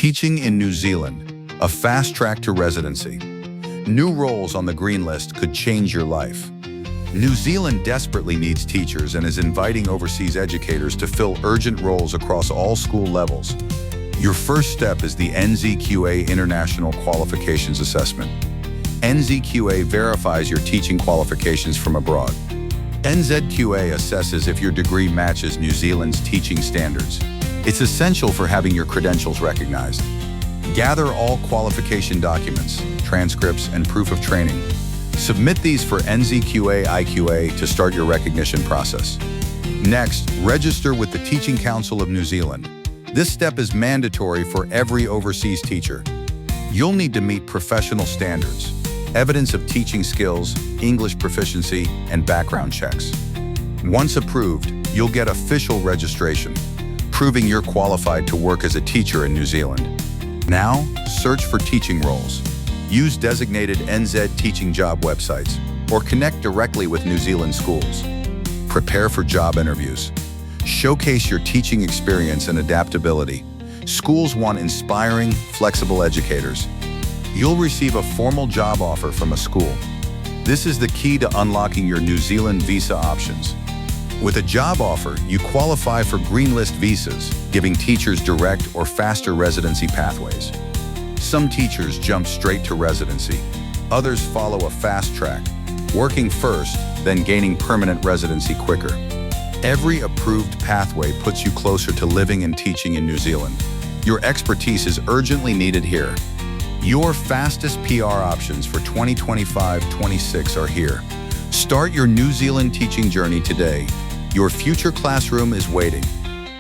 Teaching in New Zealand, a fast track to residency. New roles on the green list could change your life. New Zealand desperately needs teachers and is inviting overseas educators to fill urgent roles across all school levels. Your first step is the NZQA International Qualifications Assessment. NZQA verifies your teaching qualifications from abroad. NZQA assesses if your degree matches New Zealand's teaching standards. It's essential for having your credentials recognized. Gather all qualification documents, transcripts, and proof of training. Submit these for NZQA IQA to start your recognition process. Next, register with the Teaching Council of New Zealand. This step is mandatory for every overseas teacher. You'll need to meet professional standards, evidence of teaching skills, English proficiency, and background checks. Once approved, you'll get official registration, proving you're qualified to work as a teacher in New Zealand. Now, search for teaching roles. Use designated NZ teaching job websites or connect directly with New Zealand schools. Prepare for job interviews. Showcase your teaching experience and adaptability. Schools want inspiring, flexible educators. You'll receive a formal job offer from a school. This is the key to unlocking your New Zealand visa options. With a job offer, you qualify for green list visas, giving teachers direct or faster residency pathways. Some teachers jump straight to residency. Others follow a fast track, working first, then gaining permanent residency quicker. Every approved pathway puts you closer to living and teaching in New Zealand. Your expertise is urgently needed here. Your fastest PR options for 2025-26 are here. Start your New Zealand teaching journey today. Your future classroom is waiting.